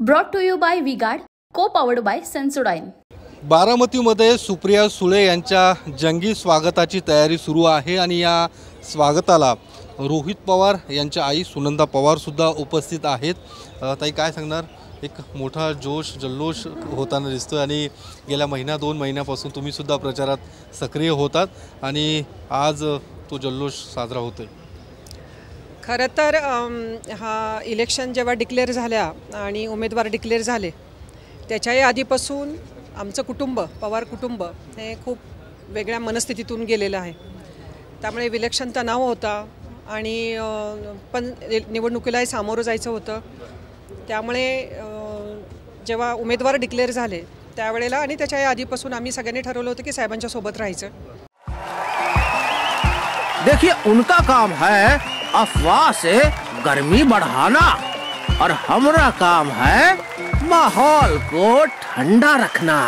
Brought to you by V-Guard, co-powered by Sensodyne. बारामतीमध्ये Supriya Sule यांच्या जंगी स्वागताची तयारी सुरू आहे आणि या स्वागताला रोहित पवार यांच्या आई सुनंदा पवार सुद्धा उपस्थित आहेत। ताई काय सांगणार, एक मोठा जोश जल्लोष होताना दिसतोय आणि गेल्या महिना 2 महिन्यापासून तुम्ही सुद्धा प्रचारात सक्रिय होतात आणि आज तो जल्लोष साजरा होतोय। खरं तर हा इलेक्शन जेव्हा डिक्लेअर झाल्या आणि उमेदवार डिक्लेअर झाले त्याच्याही आधीपासून आमचं कुटुंब पवार कुटुंब हे खूप वेगळ्या मनस्थितीतून गेलेलं आहे। त्यामुळे विलक्षण तणाव होता आणि पण निवडणुकीलाही सामोरं जायचं होतं। त्यामुळे जेव्हा उमेदवार डिक्लेअर झाले त्यावेळेला आणि त्याच्याही आधीपासून आम्ही सगळ्यांनी ठरवलं होतं की साहेबांच्या सोबत राहायचं। देखिए उनका काम है अफवाह से गर्मी बढ़ाना और हमारा काम है माहौल को ठंडा रखना।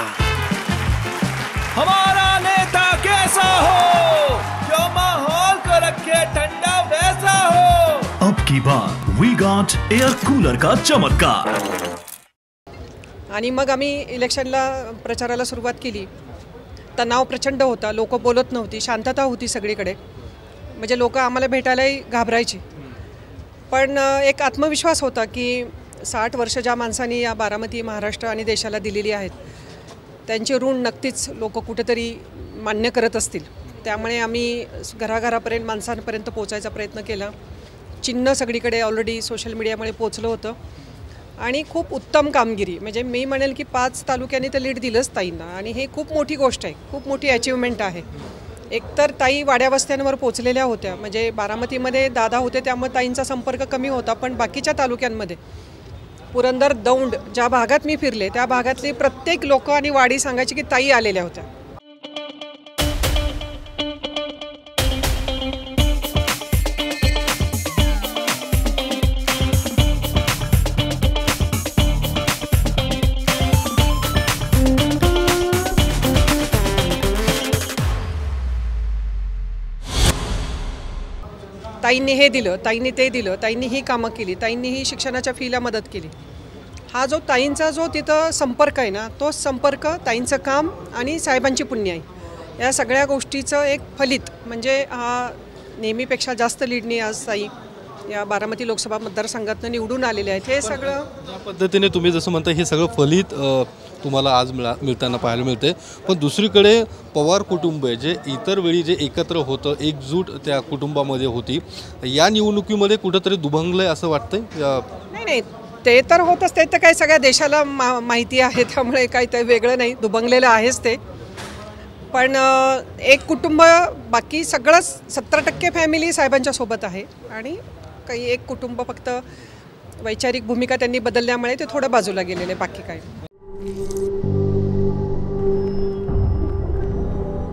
हमारा नेता कैसा हो जो माहौल को रखे ठंडा वैसा हो। अब की बार वी गॉट एयर कूलर का चमत्कार। आणि मग आम्ही इलेक्शनला प्रचाराला सुरुवात केली। तणाव प्रचंड होता, लोक बोलत नव्हती, शांतता होती सगळीकडे, म्हणजे लोक आम्हाला भेटायलाही घाबरायची। पण एक आत्मविश्वास होता की 60 वर्ष ज्या माणसांनी या बारामती महाराष्ट्र आणि देशाला दिलेली आहेत त्यांचे ऋण नक्कीच लोक कुठेतरी मान्य करत असतील। त्यामुळे आम्ही घराघरापर्यंत माणसांपर्यंत पोहोचायचा प्रयत्न केला। चिन्ह सगळीकडे ऑलरेडी सोशल मीडियामुळे पोचलं होतं आणि खूप उत्तम कामगिरी, म्हणजे मी म्हणेल की 5 तालुक्यांनी तर लीड दिलंच ताईंना आणि हे खूप मोठी गोष्ट आहे, खूप मोठी अचिव्हमेंट आहे। एकतर ताई वाड्या वस्त्यांवर पोचलेल्या होत्या, म्हणजे बारामतीमध्ये दादा होते त्यामुळे ताईंचा संपर्क कमी होता, पण बाकीच्या तालुक्यांमध्ये पुरंदर दौंड ज्या भागात मी फिरले त्या भागातली प्रत्येक लोक आणि वाडी सांगायची की ताई आलेल्या होत्या। ताईंनी हे दिलं, ताईंनी ते दिलं, ताईंनी ही कामं केली, ताईंनी ही शिक्षणाच्या फीला मदत केली। हा जो ताईंचा जो तिथं संपर्क आहे ना, तो संपर्क ताईंचं काम आणि साहेबांची पुण्य आहे। या सगळ्या गोष्टीचं एक फलित म्हणजे हा नेहमीपेक्षा जास्त लीडनी आज ताई या बारामती लोकसभा मतदारसंघातून निवडून आलेले आहेत। हे सगळं ज्या पद्धतीने तुम्ही जसं म्हणता हे सगळं फलित तुम्हाला आज मिळताना पाहायला मिळते, पण दुसरीकडे पवार कुटुंब आहे जे इतर वेळी जे एकत्र होतं, एकजूट त्या कुटुंबामध्ये होती, या निवडणुकीमध्ये कुठंतरी दुभंगलंय असं वाटतंय? नाही, ते तर होतच, ते तर काही सगळ्या देशाला माहिती आहे, त्यामुळे काही ते वेगळं नाही, दुभंगलेलं आहेच ते। पण एक कुटुंब, बाकी सगळंच 70% फॅमिली साहेबांच्या सोबत आहे आणि काही एक कुटुंब फक्त वैचारिक भूमिका त्यांनी बदलल्यामुळे ते थोडं बाजूला गेलेले, बाकी काय।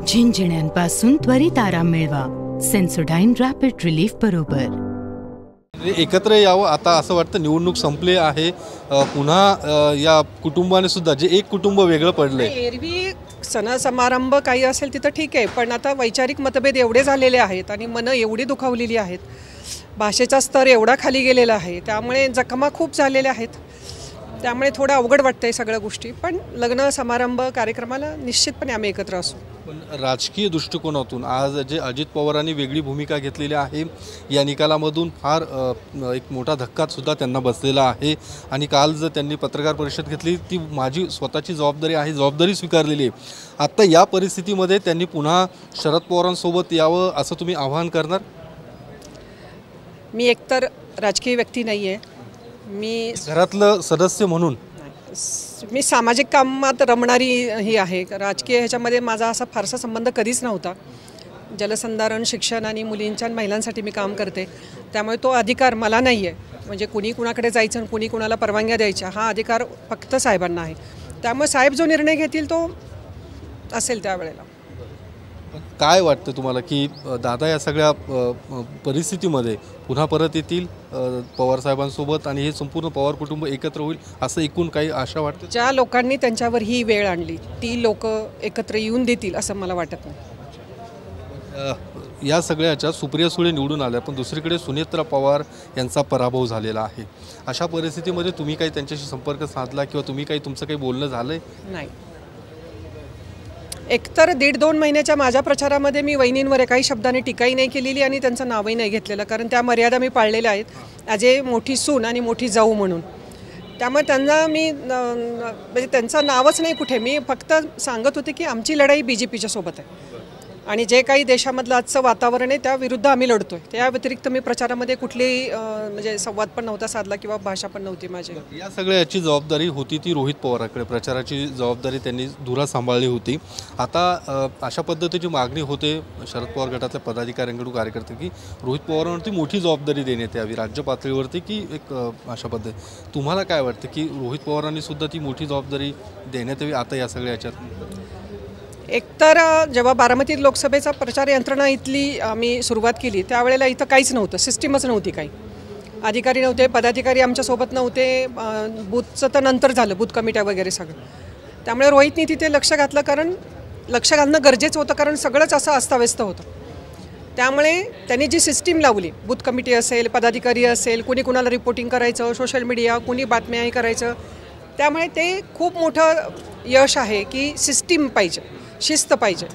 झिंझिण्यांपासून त्वरित आराम मिळवा सेन्सोडाइन रॅपिड रिलीफ बरोबर। एकत्र यावं आता असं वाटतं, निवडणूक संपली आहे, पुन्हा या कुटुंबाने सुद्धा जे एक कुटुंब वेगळं पडलंय। एरवी सण समारंभ काही असेल तिथं ठीक आहे, पण आता वैचारिक मतभेद एवढे झालेले आहेत आणि मनं एवढी दुखावलेली आहेत, भाषेचा स्तर एवढा खाली गेलेला आहे, त्यामुळे जखमा खूप झालेल्या आहेत, त्यामुळे थोडं अवघड वाटतंय सगळ्या गोष्टी। पण लग्न समारंभ कार्यक्रमाला निश्चितपणे आम्ही एकत्र असू। पण राजकीय दृष्टिकोनातून आज जे अजित पवारांनी वेगळी भूमिका घेतलेली आहे या निकालामधून फार एक मोठा धक्का सुद्धा त्यांना बसलेला आहे आणि काल जर त्यांनी पत्रकार परिषद घेतली ती माझी स्वतःची जबाबदारी आहे, जबाबदारी स्वीकारलेली आहे। आता या परिस्थितीमध्ये त्यांनी पुन्हा शरद पवारांसोबत यावं असं तुम्ही आवाहन करणार? मी एकतर राजकीय व्यक्ती नाही आहे, मी घरातलं सदस्य म्हणून मी सामाजिक कामात रमणारी ही आहे। राजकीय ह्याच्यामध्ये माझा असा फारसा संबंध कधीच नव्हता। जलसंधारण, शिक्षण आणि मुलींच्या आणि महिलांसाठी मी काम करते, त्यामुळे तो अधिकार मला नाही आहे, म्हणजे कुणी कुणाकडे जायचं आणि कुणी कुणाला परवानग्या द्यायच्या हा अधिकार फक्त साहेबांना आहे। त्यामुळे साहेब जो निर्णय घेतील तो असेल त्यावेळेला। काय वाटतं तुम्हाला की दादा या सगळ्या परिस्थितीमध्ये पुन्हा परत येतील पवार साहेबांसोबत आणि हे संपूर्ण पवार कुटुंब एकत्र होईल असं एकूण काही आशा वाटते? ज्या लोकांनी त्यांच्यावर ही वेळ आणली ती लोक एकत्र येऊन देतील असं मला वाटत नाही। या सगळ्याच्या सुप्रिया सुळे निवडून आल्या, पण दुसरीकडे सुनेत्रा पवार यांचा पराभव झालेला आहे. अशा परिस्थितीमध्ये तुम्ही काही त्यांच्याशी संपर्क साधला किंवा तुम्ही काही तुमचं काही बोलणं झालंय? नाही. एकतर 1.5-2 महिन्याच्या माझ्या प्रचारामध्ये मी वहिनींवर काही शब्दाने टीकाही नाही केलेली आणि त्यांचं नावही नाही घेतलेलं, कारण त्या मर्यादा मी पाळलेल्या आहेत ॲज ए मोठी सून आणि मोठी जाऊ म्हणून. त्यामुळे त्यांना मी म्हणजे त्यांचं नावच नाही कुठे. मी फक्त सांगत होते की आमची लढाई BJPच्या सोबत आहे आणि जे काही देशामधलं आजचं वातावरण आहे त्याविरुद्ध आम्ही लढतो आहे. त्या व्यतिरिक्त मी प्रचारामध्ये कुठलीही म्हणजे संवाद पण नव्हता साधला किंवा भाषा पण नव्हती माझी. या सगळ्याची जबाबदारी होती ती रोहित पवारांकडे, प्रचाराची जबाबदारी त्यांनी धुरा सांभाळली होती. आता अशा पद्धतीची मागणी होते शरद पवार गटातल्या पदाधिकाऱ्यांकडून, कार्यकर्ते, की रोहित पवारांवरती मोठी जबाबदारी देण्यात यावी राज्य पातळीवरती, की एक अशा पद्धती. तुम्हाला काय वाटतं की रोहित पवारांनी सुद्धा ती मोठी जबाबदारी देण्यात यावी आता या सगळ्या याच्यात? एकतर जेव्हा बारामती लोकसभेचा प्रचार यंत्रणा इथली आम्ही सुरुवात केली त्यावेळेला इथं काहीच नव्हतं, सिस्टीमच नव्हती, काही अधिकारी नव्हते, पदाधिकारी आमच्यासोबत नव्हते. बूथचं तर नंतर झालं, बूथ कमिट्या वगैरे सगळं. त्यामुळे रोहितनी तिथे लक्ष घातलं, कारण लक्ष घालणं गरजेचं होतं, कारण सगळंच असं अस्ताव्यस्त होतं. त्यामुळे त्यांनी जी सिस्टीम लावली, बूथ कमिटी असेल, पदाधिकारी असेल, कुणी कुणाला रिपोर्टिंग करायचं, सोशल मीडिया, कुणी बातम्याही करायचं. त्यामुळे ते खूप मोठं यश आहे की सिस्टीम पाहिजे, शिस्त पाहिजे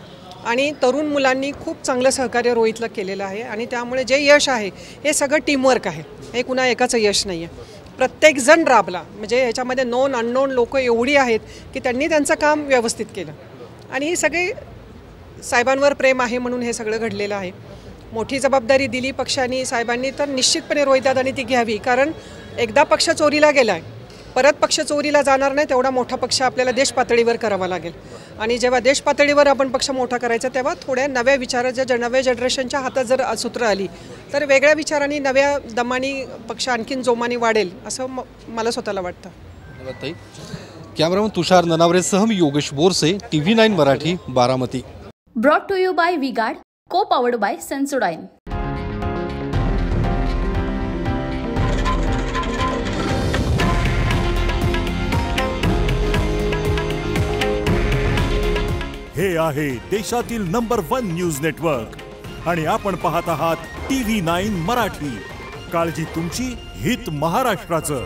आणि तरुण मुलांनी खूप चांगलं सहकार्य रोहितला केलेलं आहे आणि त्यामुळे जे यश आहे हे सगळं टीमवर्क आहे, हे कुणा एकाचं यश नाही आहे. प्रत्येकजण राबला, म्हणजे ह्याच्यामध्ये नोन अननोन लोक एवढी आहेत की त्यांनी त्यांचं काम व्यवस्थित केलं आणि ही सगळे साहेबांवर प्रेम आहे म्हणून हे सगळं घडलेलं आहे. मोठी जबाबदारी दिली पक्षाने, साहेबांनी, तर निश्चितपणे रोहितदादांनी ती घ्यावी, कारण एकदा पक्ष चोरीला गेला आहे, परत पक्ष चोरीला जाणार नाही. तेवढा मोठा पक्ष आपल्याला देश पातळीवर करावा लागेल आणि जेव्हा देश पातळीवर आपण पक्ष मोठा करायचा तेव्हा थोड्या नव्या विचाराच्या, नव्या जनरेशनच्या हातात जर सूत्र आली तर वेगळ्या विचारांनी, नव्या दमानी पक्ष आणखीन जोमाने वाढेल असं मला स्वतःला वाटतं. धन्यवाद ताई. कॅमेरामन तुषार ननावरेसह मी Yogesh Borse, TV9 Marathi, Baramati. Brought to you by V-Guard, co-powered bye Sensodyne. हे आहे देशातील नंबर 1 न्यूज नेटवर्क आणि आपण पाहत आहात TV9 मराठी. काळजी तुमची, हित महाराष्ट्राचं.